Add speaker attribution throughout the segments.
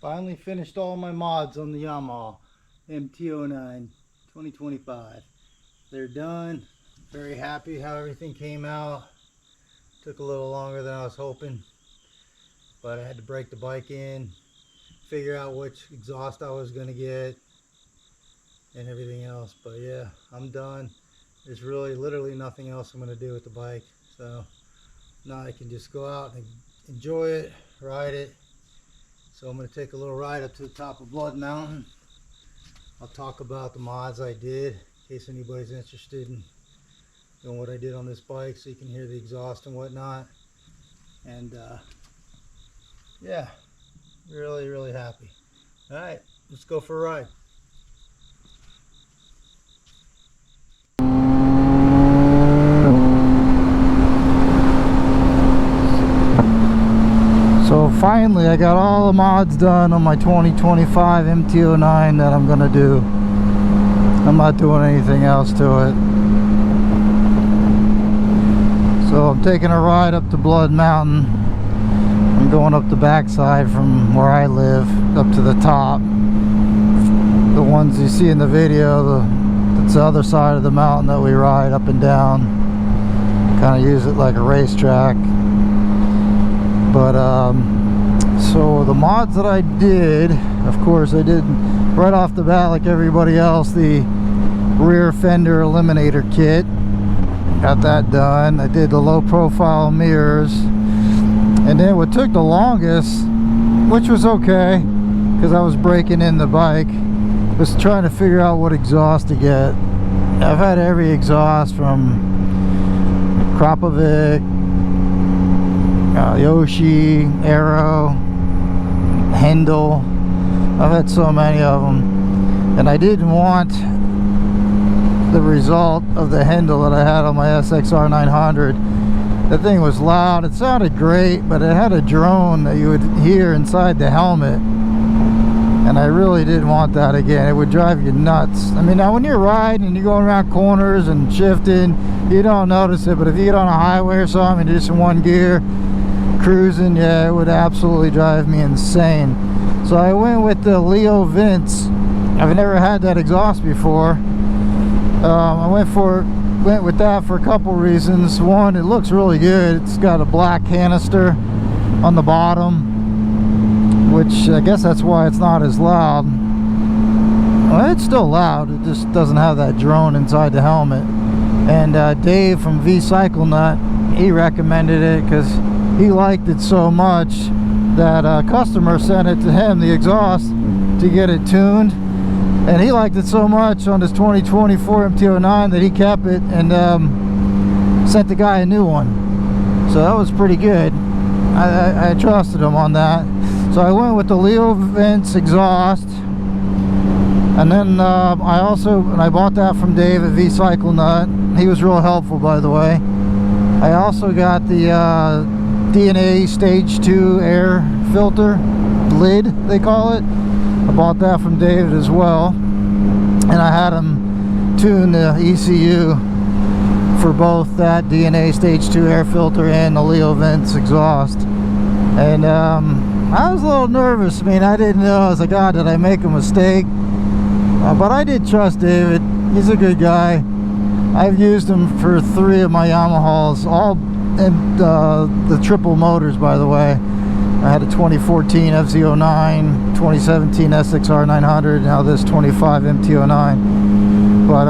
Speaker 1: Finally finished all my mods on the Yamaha MT09 2025. They're done. Very happy how everything came out. Took a little longer than I was hoping, but I had to break the bike in, figure out which exhaust I was going to get and everything else. But yeah, I'm done. There's really literally nothing else I'm going to do with the bike, so now I can just go out and enjoy it, ride it. So I'm going to take a little ride up to the top of Blood Mountain. I'll talk about the mods I did in case anybody's interested in doing what I did on this bike, so you can hear the exhaust and whatnot. And yeah, really happy. All right, let's go for a ride. So finally I got all the mods done on my 2025 MT09 that I'm gonna do. I'm not doing anything else to it. So I'm taking a ride up to Blood Mountain. I'm going up the backside from where I live up to the top. The ones you see in the video, that's the other side of the mountain that we ride up and down. Kind of use it like a racetrack. But so the mods that I did, of course I did right off the bat like everybody else, the rear fender eliminator kit. Got that done. I did the low profile mirrors, and then what took the longest, which was okay because I was breaking in the bike, was trying to figure out what exhaust to get. I've had every exhaust from Krapovic, Yoshi, Arrow, Hendel. I've had so many of them, and I didn't want the result of the Hendel that I had on my SXR 900. That thing was loud. It sounded great, but it had a drone that you would hear inside the helmet, and I really didn't want that again. It would drive you nuts. I mean, now when you're riding and you're going around corners and shifting, you don't notice it, but if you get on a highway or something and you're just in one gear cruising, yeah, it would absolutely drive me insane. So I went with the Leo Vince. I've never had that exhaust before. I went with that for a couple reasons. One, it looks really good. It's got a black canister on the bottom, which I guess that's why it's not as loud. Well, it's still loud, it just doesn't have that drone inside the helmet. And Dave from V-Cycle Nut, he recommended it because he liked it so much that a customer sent it to him, the exhaust, to get it tuned. And he liked it so much on his 2024 MT09 that he kept it and sent the guy a new one. So that was pretty good. I trusted him on that. So I went with the Leo Vince exhaust. And then I bought that from Dave at V-Cycle Nut. He was real helpful, by the way. I also got the DNA Stage 2 air filter lid, they call it. I bought that from David as well, and I had him tune the ECU for both that DNA Stage 2 air filter and the Leo Vince exhaust. And I was a little nervous. I mean, I didn't know. I was like, God, did I make a mistake? But I did trust David. He's a good guy. I've used him for 3 of my Yamahas, all in the triple motors, by the way. I had a 2014 FZ09, 2017 SXR 900, now this 25 MT09. But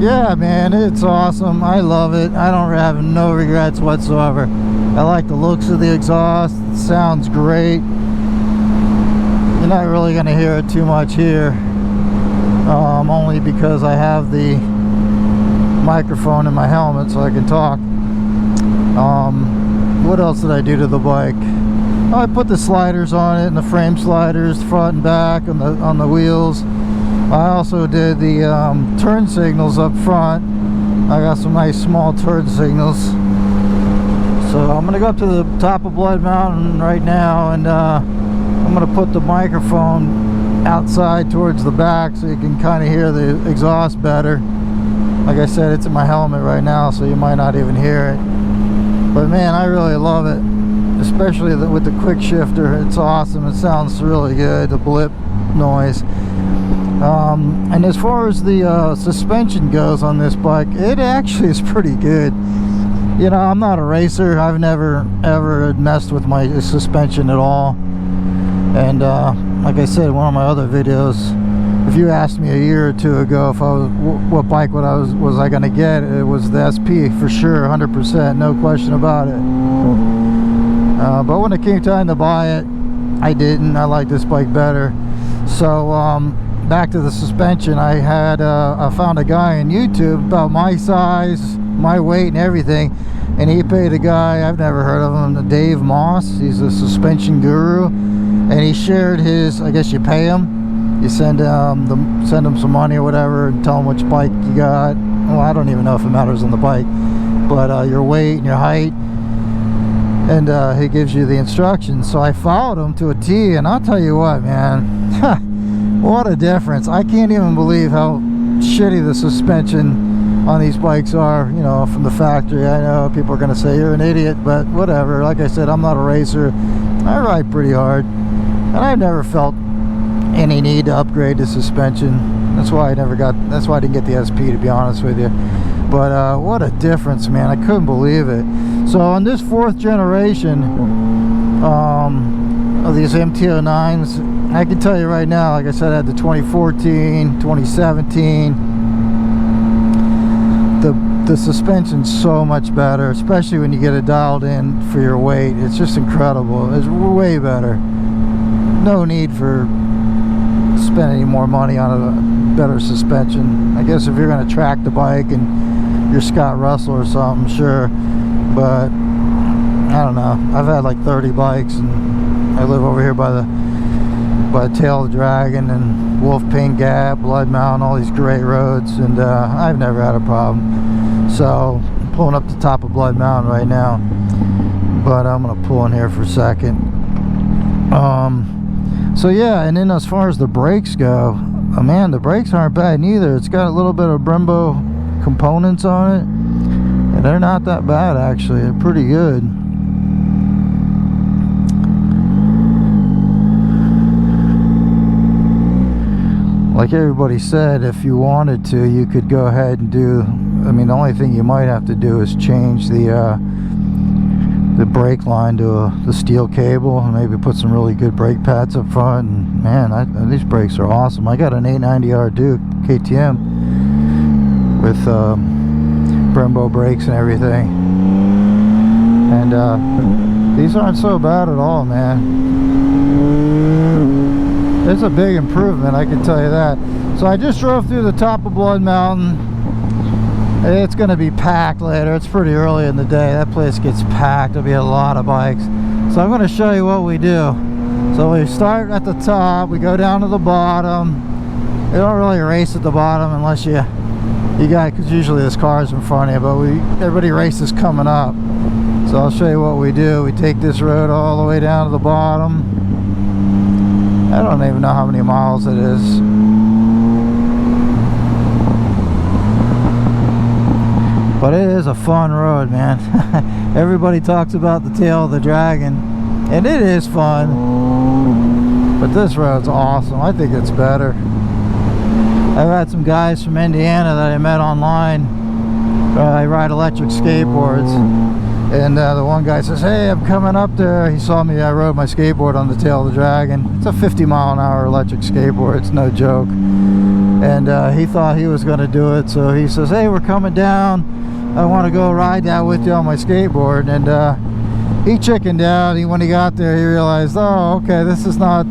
Speaker 1: yeah, man, it's awesome. I love it. I don't have no regrets whatsoever. I like the looks of the exhaust. It sounds great. You're not really going to hear it too much here, only because I have the microphone in my helmet so I can talk. What else did I do to the bike? Oh, I put the sliders on it, and the frame sliders, front and back, on the wheels. I also did the turn signals up front. I got some nice small turn signals. So I'm gonna go up to the top of Blood Mountain right now, and I'm gonna put the microphone outside towards the back so you can kind of hear the exhaust better. Like I said, it's in my helmet right now, so you might not even hear it. But man, I really love it. especially with the quick shifter. It's awesome. It sounds really good, the blip noise. And as far as the suspension goes on this bike, it actually is pretty good. You know, I'm not a racer. I've never ever messed with my suspension at all. And like I said in one of my other videos, if you asked me a year or two ago if I was what bike was I gonna get, it was the SP for sure, 100%, no question about it. But when it came time to buy it, I didn't. I like this bike better. So back to the suspension, I found a guy on YouTube about my size, my weight and everything, and he paid a guy, I've never heard of him, Dave Moss. He's a suspension guru, and he shared his, I guess you pay him, you send him some money or whatever and tell him which bike you got. Well, I don't even know if it matters on the bike, but your weight and your height, and he gives you the instructions. So I followed him to a T, and I'll tell you what, man, what a difference. I can't even believe how shitty the suspension on these bikes are, you know, from the factory. I know people are going to say you're an idiot, but whatever. Like I said, I'm not a racer. I ride pretty hard, and I've never felt any need to upgrade the suspension. That's why I didn't get the SP, to be honest with you. But what a difference, man. I couldn't believe it. So on this 4th generation of these MT09s, I can tell you right now, like I said, I had the 2014, 2017. The suspension's so much better, especially when you get it dialed in for your weight. It's just incredible. It's way better. No need for spend any more money on a better suspension. I guess if you're going to track the bike and you're Scott Russell or something, sure, but I don't know. I've had like 30 bikes, and I live over here by the Tail of the Dragon and Wolf Pink Gap, Blood Mountain, all these great roads, and I've never had a problem. So I'm pulling up the top of Blood Mountain right now, but I'm gonna pull in here for a second. So yeah, and then as far as the brakes go, man, the brakes aren't bad neither. It's got a little bit of Brembo components on it, and they're not that bad actually. They're pretty good. Like everybody said, if you wanted to, you could go ahead and do, I mean, the only thing you might have to do is change the brake line to the steel cable, and maybe put some really good brake pads up front. And man, these brakes are awesome. I got an 890R Duke KTM with Brembo brakes and everything, and these aren't so bad at all, man. It's a big improvement, I can tell you that. So I just drove through the top of Blood Mountain. It's going to be packed later. It's pretty early in the day. That place gets packed. There'll be a lot of bikes. So I'm going to show you what we do. So we start at the top. We go down to the bottom. They don't really race at the bottom unless you got, because usually there's cars in front of you, but everybody races coming up. So I'll show you what we do. We take this road all the way down to the bottom. I don't even know how many miles it is. But it is a fun road, man. Everybody talks about the Tail of the Dragon, and it is fun. But this road's awesome. I think it's better. I've had some guys from Indiana that I met online. I ride electric skateboards. And the one guy says, hey, I'm coming up there. He saw me, I rode my skateboard on the Tail of the Dragon. It's a 50-mile-an-hour electric skateboard. It's no joke. And he thought he was going to do it. So he says, hey, we're coming down. I want to go ride down with you on my skateboard. And he chickened out. When he got there, he realized, oh, okay, this is not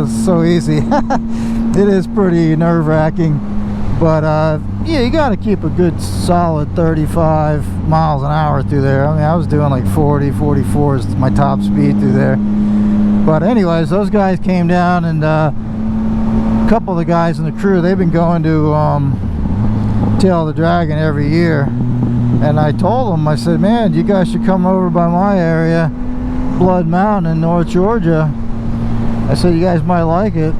Speaker 1: so easy. It is pretty nerve-wracking. But yeah, you got to keep a good solid 35 miles an hour through there. I mean, I was doing like 40, 44 is my top speed through there. But anyways, those guys came down, and a couple of the guys in the crew, they've been going to Tail of the Dragon every year. And I told them, I said, man, you guys should come over by my area, Blood Mountain in North Georgia. I said, you guys might like it.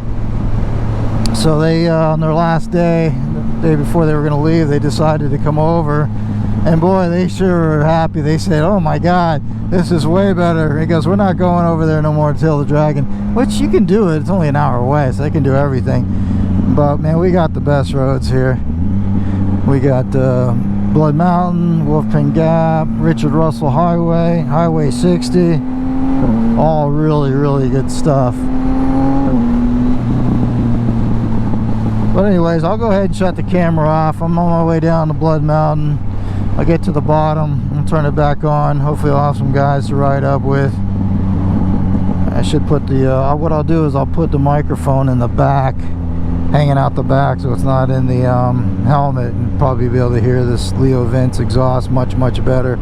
Speaker 1: So they, on their last day, the day before they were going to leave, they decided to come over. And boy, they sure were happy. They said, oh my god, this is way better. He goes, we're not going over there no more to Tail the Dragon, which you can do it. It's only an hour away, so they can do everything. But man, we got the best roads here. We got Blood Mountain, Wolfpen Gap, Richard Russell Highway, Highway 60. All really, really good stuff. But anyways, I'll go ahead and shut the camera off. I'm on my way down to Blood Mountain. I'll get to the bottom and turn it back on. Hopefully I'll have some guys to ride up with. I should put the what I'll do is I'll put the microphone in the back, hanging out the back, so it's not in the helmet, and probably be able to hear this Leo Vince exhaust much better.